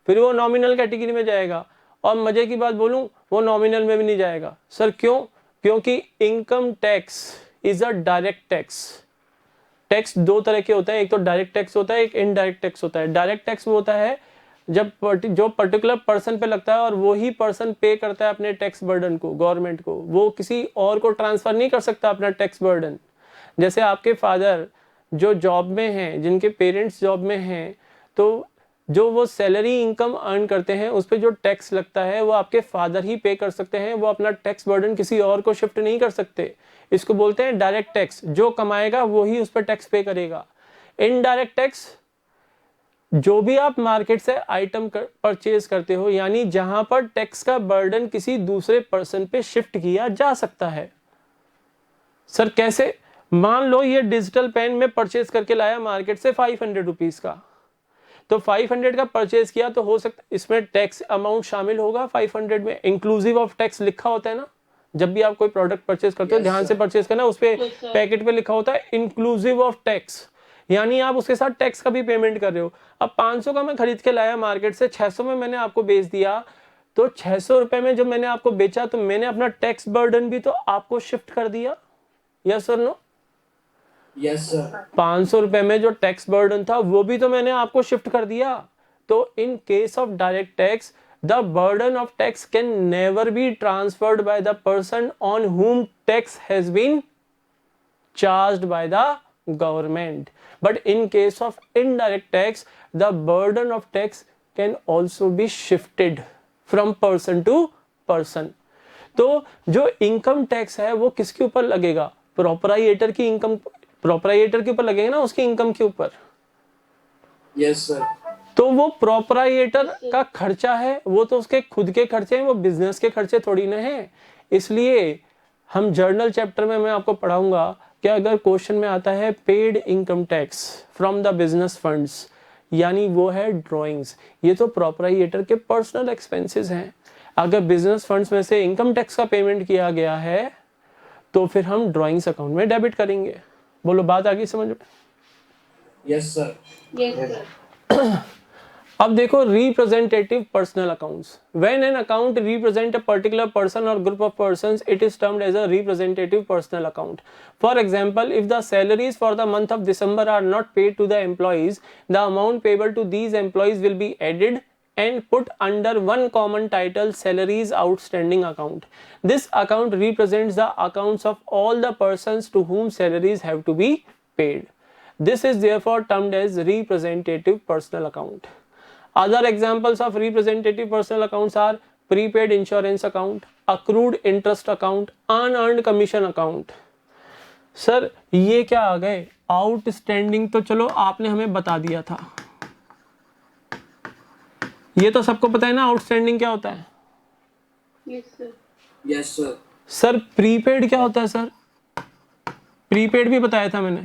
फिर वो नॉमिनल कैटेगरी में जाएगा. और मजे की बात बोलूं, वो नॉमिनल में भी नहीं जाएगा. सर क्यों? क्योंकि income tax is a direct tax. Tax दो तरह के होता है, एक तो डायरेक्ट टैक्स होता है, एक इनडायरेक्ट टैक्स होता है. डायरेक्ट टैक्स वो होता है जब जो पर्टिकुलर पर्सन पे लगता है और वो ही पर्सन पे करता है अपने टैक्स बर्डन को गवर्नमेंट को, वो किसी और को ट्रांसफर नहीं कर सकता अपना टैक्स बर्डन. जैसे आपके फादर जो जॉब में हैं, जिनके पेरेंट्स जॉब में हैं, तो जो वो सैलरी इनकम अर्न करते हैं उस पर जो टैक्स लगता है वो आपके फादर ही पे कर सकते हैं. वो अपना टैक्स बर्डन किसी और को शिफ्ट नहीं कर सकते. इसको बोलते हैं डायरेक्ट टैक्स. जो कमाएगा वो ही उस पर टैक्स पे करेगा. इनडायरेक्ट टैक्स, जो भी आप मार्केट से आइटम परचेज करते हो, यानी जहां पर टैक्स का बर्डन किसी दूसरे पर्सन पे शिफ्ट किया जा सकता है. सर कैसे? मान लो ये डिजिटल पेन में परचेज करके लाया मार्केट से 500 रुपीज का, तो 500 का परचेज किया तो हो सकता इसमें टैक्स अमाउंट शामिल होगा 500 में. इंक्लूसिव ऑफ टैक्स लिखा होता है ना, जब भी आप कोई प्रोडक्ट परचेज करते हो ध्यान से परचेज करना, उस पे पैकेट पे लिखा होता है इंक्लूसिव ऑफ टैक्स, यानी आप उसके साथ टैक्स का भी पेमेंट कर रहे हो. अब 500 का मैं खरीद के लाया मार्केट से, 600 में मैंने आपको बेच दिया, तो 600 रुपए में जब मैंने आपको बेचा तो मैंने अपना टैक्स बर्डन भी तो आपको शिफ्ट कर दिया. यस और नो? Yes sir. 500 रुपए में जो टैक्स बर्डन था वो भी तो मैंने आपको शिफ्ट कर दिया. तो in case of direct tax, the burden of tax can never be transferred by the person on whom tax has been charged by the government. But in case of indirect tax, the burden of tax can also be shifted from person to person. तो जो income tax है वो किसके ऊपर लगेगा? प्रोप्राइएटर की income, प्रोप्राइएटर के ऊपर लगेगा ना, उसकी इनकम के ऊपर. Yes sir. तो वो प्रोप्राइएटर का खर्चा है, वो तो उसके खुद के खर्चे हैं, वो बिजनेस के खर्चे थोड़ी ना है. इसलिए हम जर्नल चैप्टर में मैं आपको पढ़ाऊंगा कि अगर क्वेश्चन में आता है paid income tax from the business funds, यानी वो है ड्रॉइंग्स, ये तो प्रोप्राइएटर के पर्सनल एक्सपेंसेस हैं. अगर बिजनेस फंड्स में से इनकम टैक्स का पेमेंट किया गया है तो फिर हम ड्रॉइंग्स अकाउंट में डेबिट करेंगे. बोलो बात आगे समझ में? Yes sir. Yes, sir. अब देखो representative personal accounts, when an account represent a particular person or group of persons it is termed as a representative personal account. For example, if the salaries for the month of December are not paid to the employees, the amount payable to these employees will be added and put under one common title salaries outstanding account. This account represents the accounts of all the persons to whom salaries have to be paid. This is therefore termed as representative personal account. Other examples of representative personal accounts are prepaid insurance account, accrued interest account, unearned commission account. Sir ये क्या आ गए? Outstanding तो चलो आपने हमें बता दिया था, ये तो सबको पता है ना आउटस्टैंडिंग क्या होता है. Yes, sir. Yes, sir. Sir prepaid क्या होता है? सर प्रीपेड भी बताया था मैंने,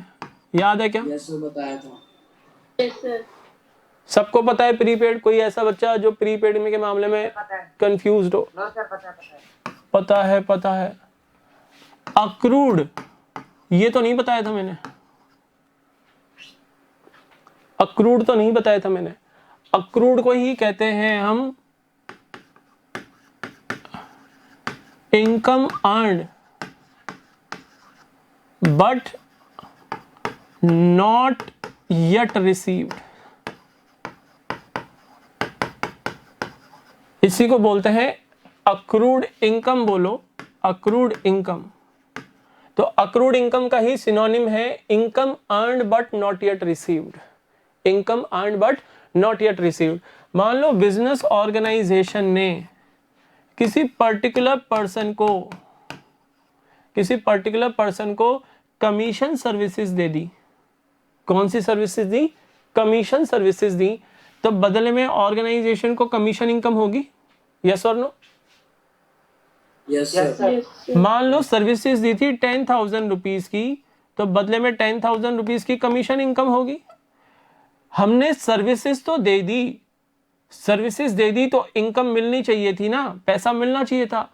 याद है क्या? Yes, sir. बताया था. Yes, sir. सबको पता है प्रीपेड? कोई ऐसा बच्चा जो प्रीपेड में के मामले में कंफ्यूज्ड हो? पता है. अक्रूड ये तो नहीं बताया था मैंने, अक्रूड तो नहीं बताया था मैंने. अक्रूड को ही कहते हैं हम income earned but not yet received. इसी को बोलते हैं अक्रूड इनकम. बोलो अक्रूड इनकम. तो अक्रूड इनकम का ही सिनोनिम है income earned but not yet received. Income earned but not yet received. मान लो बिजनेस ऑर्गेनाइजेशन ने किसी पर्टिकुलर पर्सन को कमीशन सर्विसेज दे दी. कौन सी सर्विसेज दी? कमीशन सर्विसेज दी. तो बदले में ऑर्गेनाइजेशन को कमीशन इनकम होगी. यस और no? Yes, sir. Yes, sir. मान लो सर्विसेज दी थी 10,000 रुपीज की, तो बदले में 10,000 रुपीज की कमीशन इनकम होगी. हमने सर्विसेज तो दे दी तो इनकम मिलनी चाहिए थी ना, पैसा मिलना चाहिए था.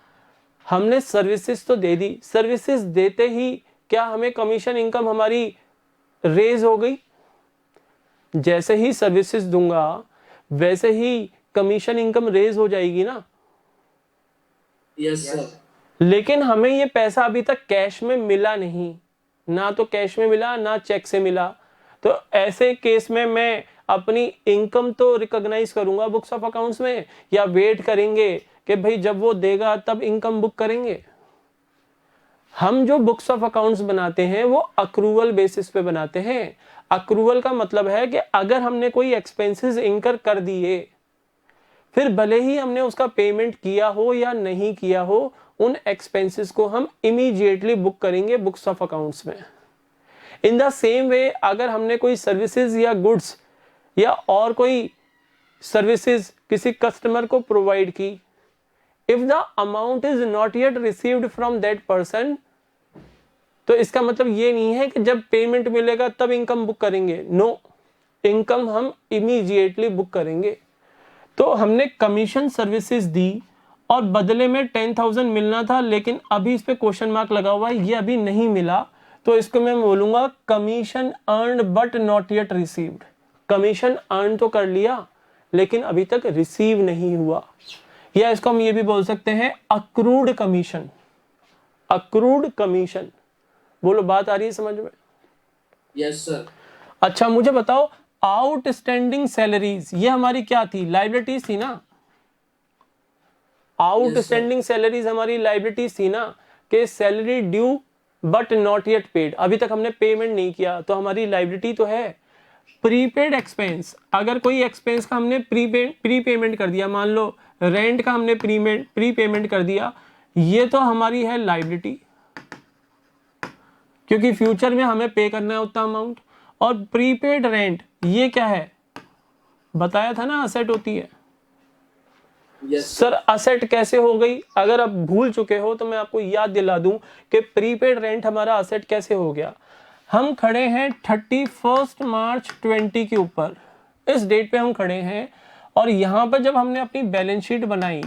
हमने सर्विसेज तो दे दी, सर्विसेज देते ही क्या हमें कमीशन इनकम हमारी रेज हो गई? जैसे ही सर्विसेज दूंगा वैसे ही कमीशन इनकम रेज हो जाएगी ना. Yes, sir. लेकिन हमें ये पैसा अभी तक कैश में मिला नहीं, ना तो कैश में मिला ना चेक से मिला. तो ऐसे केस में मैं अपनी इनकम तो रिकॉग्नाइज करूंगा बुक्स ऑफ अकाउंट्स में, या वेट करेंगे कि भाई जब वो देगा तब इनकम बुक करेंगे? हम जो बुक्स ऑफ अकाउंट्स बनाते हैं वो अक्रूवल बेसिस पे बनाते हैं. अक्रूवल का मतलब है कि अगर हमने कोई एक्सपेंसेस इनकर कर दिए, फिर भले ही हमने उसका पेमेंट किया हो या नहीं किया हो, उन एक्सपेंसेस को हम इमीडिएटली बुक करेंगे बुक्स ऑफ अकाउंट्स में. इन द सेम वे अगर हमने कोई सर्विसेज या गुड्स या और कोई सर्विसेज किसी कस्टमर को प्रोवाइड की, if the amount is not yet received from that person, तो इसका मतलब ये नहीं है कि जब पेमेंट मिलेगा तब इनकम बुक करेंगे. नो, इनकम हम इमीडिएटली बुक करेंगे. तो हमने कमीशन सर्विसेज दी और बदले में 10,000 मिलना था, लेकिन अभी इस पे क्वेश्चन मार्क लगा हुआ है, ये अभी नहीं मिला. तो इसको मैं बोलूंगा commission earned but not yet received. Commission earn तो कर लिया लेकिन अभी तक रिसीव नहीं हुआ. या इसको हम ये भी बोल सकते हैं अक्रूड कमीशन. Accrued commission. बोलो बात आ रही है समझ में? Yes, sir. अच्छा मुझे बताओ, आउटस्टैंडिंग सैलरीज ये हमारी क्या थी? लाइबिलिटीज थी ना. आउटस्टैंडिंग सैलरीज हमारी लाइबिलिटीज थी ना, कि salary due but not yet paid, अभी तक हमने पेमेंट नहीं किया, तो हमारी लाइबिलिटी तो है. प्रीपेड एक्सपेंस, अगर कोई एक्सपेंस का हमने प्री पेमेंट कर दिया, मान लो रेंट का हमने प्री पेमेंट कर दिया, ये तो हमारी है लाइबिलिटी, क्योंकि फ्यूचर में हमें पे करना है उतना अमाउंट. और प्रीपेड रेंट ये क्या है? बताया था ना, असेट होती है. Yes, सर असेट कैसे हो गई? अगर आप भूल चुके हो तो मैं आपको याद दिला दूं कि प्रीपेड रेंट हमारा असेट कैसे हो गया. हम खड़े हैं 31 मार्च 20 के ऊपर, इस डेट पे हम खड़े हैं, और यहाँ पर जब हमने अपनी बैलेंस शीट बनाई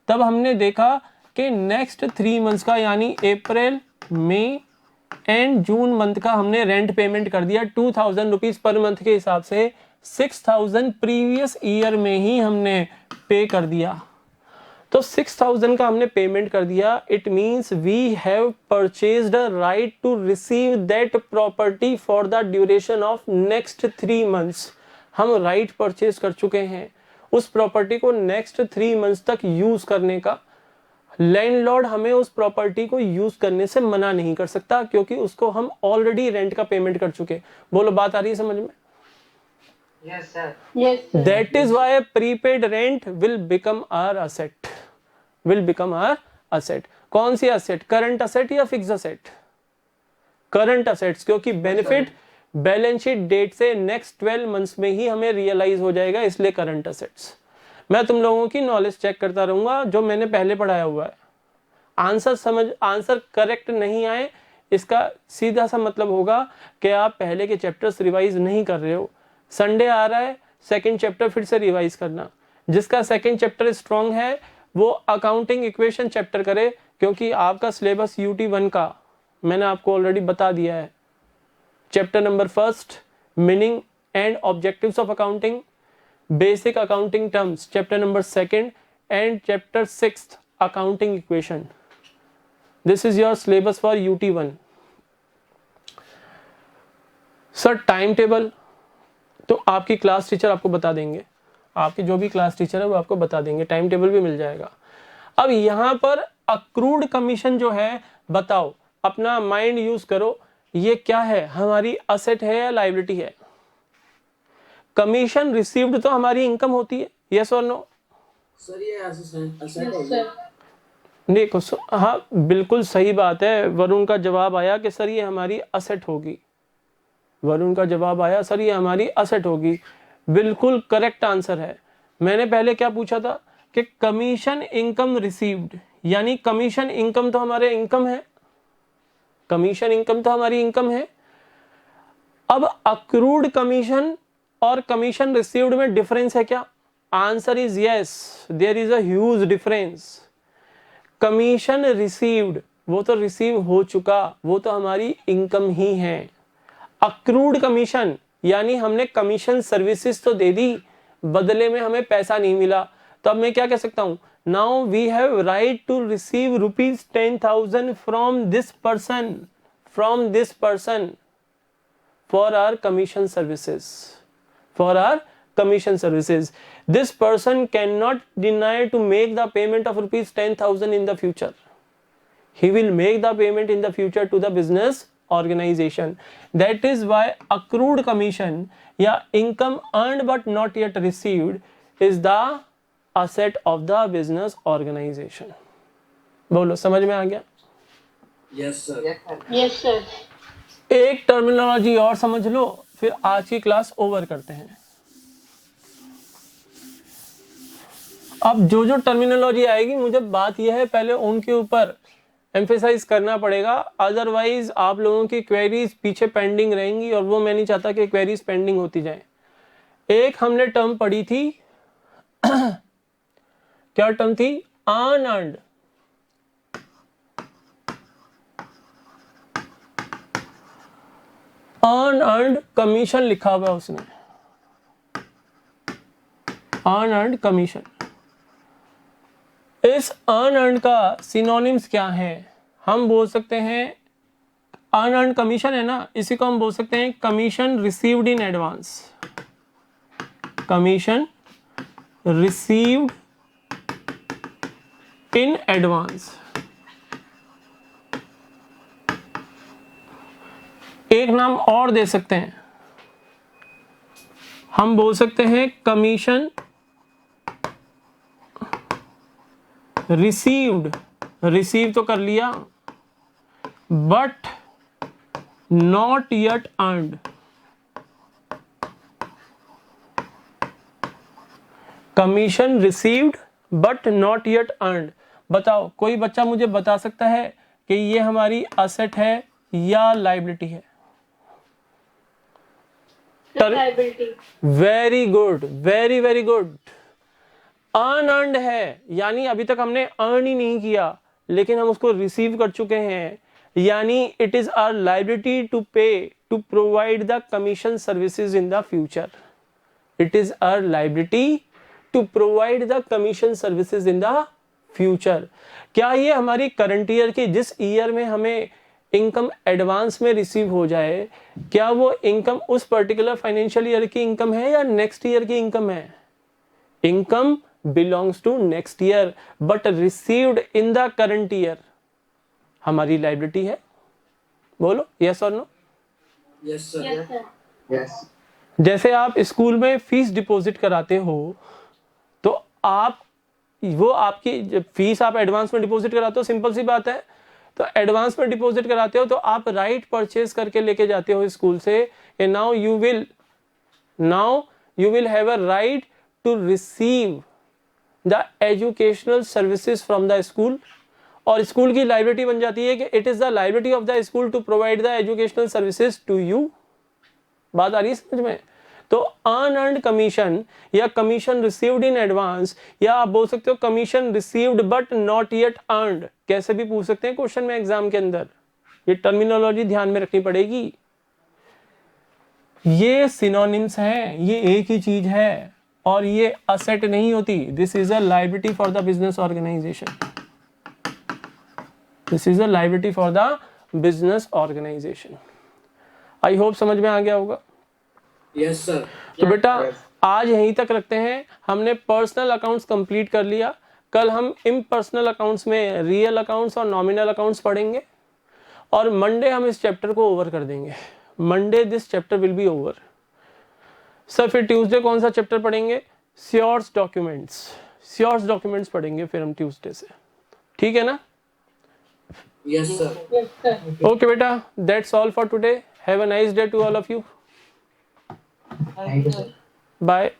तब हमने देखा कि नेक्स्ट 3 मंथ्स का यानी अप्रैल, मई एंड जून मंथ का हमने रेंट पेमेंट कर दिया 2,000 रुपीज पर मंथ के हिसाब से 6,000 प्रीवियस ईयर में ही हमने पे कर दिया, तो 6,000 का हमने पेमेंट कर दिया, it means we have purchased a right to receive that property for the duration of next 3 months. हम राइट परचेज कर चुके हैं उस प्रॉपर्टी को नेक्स्ट 3 मंथ्स तक यूज करने का। लैंडलॉर्ड हमें उस प्रॉपर्टी को यूज करने से मना नहीं कर सकता, क्योंकि उसको हम ऑलरेडी रेंट का पेमेंट कर चुके। बोलो, बात आ रही है समझ में? Yes, sir. Yes, sir. That is why prepaid rent will become our asset. Will become our asset. कौन सी asset? Current asset या fixed asset? Current assets, क्योंकि benefit बैलेंस शीट डेट से नेक्स्ट 12 मंथ्स में ही हमें रियलाइज हो जाएगा, इसलिए current assets. मैं तुम लोगों की नॉलेज चेक करता रहूंगा जो मैंने पहले पढ़ाया हुआ है। आंसर करेक्ट नहीं आए इसका सीधा सा मतलब होगा कि आप पहले के चैप्टर्स रिवाइज नहीं कर रहे हो। संडे आ रहा है, सेकंड चैप्टर फिर से रिवाइज करना। जिसका सेकंड चैप्टर स्ट्रांग है वो अकाउंटिंग इक्वेशन चैप्टर करे, क्योंकि आपका सिलेबस UT 1 का मैंने आपको ऑलरेडी बता दिया है। Chapter number 1 meaning and objectives of accounting, basic accounting terms chapter number 2 and chapter 6 accounting equation. This is your syllabus for UT 1। Sir time table तो आपकी क्लास टीचर आपको बता देंगे, आपकी जो भी क्लास टीचर है वो आपको बता देंगे, टाइम टेबल भी मिल जाएगा। अब यहाँ पर अक्रूड कमीशन जो है, बताओ, अपना माइंड यूज करो, ये क्या है, हमारी असेट है या लायबिलिटी है? कमीशन रिसीव्ड तो हमारी इनकम होती है, यस और नो? सर ये असेट Yes, sir. देखो हाँ बिल्कुल सही बात है। वरुण का जवाब आया कि सर ये हमारी असेट होगी। वरुण का जवाब आया सर ये हमारी असेट होगी, बिल्कुल करेक्ट आंसर है। मैंने पहले क्या पूछा था कि कमीशन इनकम रिसीव्ड, यानी कमीशन इनकम तो हमारे इनकम है, कमीशन इनकम तो हमारी इनकम है। अब अक्रूड कमीशन और कमीशन रिसीव्ड में डिफरेंस है क्या? Answer is yes, there is a huge difference. Commission received वो तो रिसीव हो चुका, वो तो हमारी इनकम ही है। अक्रूड कमीशन यानी हमने कमीशन सर्विसेज तो दे दी, बदले में हमें पैसा नहीं मिला, तो अब मैं क्या कह सकता हूं? Now we have right to receive ₹10,000 from this person for our commission services, for our commission services. This person cannot deny to make the payment of ₹10,000 in the future. He will make the payment in the future to the business organization. That is why accrued commission या income earned but not yet received is the asset of the business organization. बोलो, समझ में आ गया? Yes sir. Yes, sir. Yes, sir. एक terminology और समझ लो, फिर आज की क्लास ओवर करते हैं। अब जो टर्मिनोलॉजी आएगी, मुझे बात यह है पहले उनके ऊपर एम्फेसाइज करना पड़ेगा, अदरवाइज आप लोगों की क्वेरीज पीछे पेंडिंग रहेंगी और वो मैं नहीं चाहता कि क्वेरीज पेंडिंग होती जाए। एक हमने टर्म पढ़ी थी क्या टर्म थी? अनअर्न्ड। अनअर्न्ड कमीशन लिखा हुआ है उसने, अनअर्न्ड कमीशन। इस अनअर्न्ड का सिनोनिम्स क्या है? हम बोल सकते हैं अनअर्न्ड कमीशन है ना, इसी को हम बोल सकते हैं commission received in advance, commission received in advance. एक नाम और दे सकते हैं, हम बोल सकते हैं कमीशन रिसीव्ड, रिसीव तो कर लिया but not yet earned. Commission received but not yet earned. बताओ, कोई बच्चा मुझे बता सकता है कि ये हमारी असेट है या लायबिलिटी है? Liability. Very good, very very good. Unearned है, यानी अभी तक हमने अर्न ही नहीं किया लेकिन हम उसको रिसीव कर चुके हैं, यानी it is our liability to pay to provide the commission services in the future. It is a liability to provide the commission services in the future. क्या ये हमारी करंट ईयर की जिस ईयर में हमें इनकम एडवांस में receive हो जाए, क्या वो इनकम उस पर्टिकुलर फाइनेंशियल ईयर की इनकम है या नेक्स्ट ईयर की इनकम है? Income belongs to next year but received in the current year हमारी लाइबिलिटी है। बोलो यस और no. Yes, sir. Yes, sir. Yes. जैसे आप स्कूल में फीस डिपॉजिट कराते हो तो आप वो आपकी जब फीस आप एडवांस में डिपॉजिट कराते हो, सिंपल सी बात है, तो एडवांस में डिपॉजिट कराते हो तो आप राइट परचेज करके लेके जाते हो स्कूल से, and now you will have a right to receive the educational services from the school. और स्कूल की लाइबिलिटी बन जाती है कि it is the liability of the school to provide the educational services to you. बात आ रही है समझ में? तो अनअर्न्ड कमीशन या कमीशन रिसीव्ड इन एडवांस, या आप बोल सकते हो commission received but not yet earned, कैसे भी पूछ सकते हैं क्वेश्चन में एग्जाम के अंदर। ये टर्मिनोलॉजी ध्यान में रखनी पड़ेगी। ये सिनोनिम्स हैं, ये एक ही चीज है और ये असेट नहीं होती। This is a liability for the business organisation. This is a liability for the business organisation. I hope समझ में आ गया होगा। Yes, sir. तो बेटा आज यहीं तक रखते हैं। हमने पर्सनल अकाउंट्स कंप्लीट कर लिया। कल हम इम्पर्सनल अकाउंट्स में रियल अकाउंट्स और नॉमिनल अकाउंट्स पढ़ेंगे और मंडे हम इस चैप्टर को ओवर कर देंगे। Monday this chapter will be over. Sir फिर ट्यूसडे कौन सा चैप्टर पढ़ेंगे? श्योर्स डॉक्यूमेंट्स पढ़ेंगे फिर हम ट्यूसडे से, ठीक है ना? Yes, sir. Yes, sir. Okay बेटा, that's all for today. Have a nice day to all of you. Thank you, sir. Bye.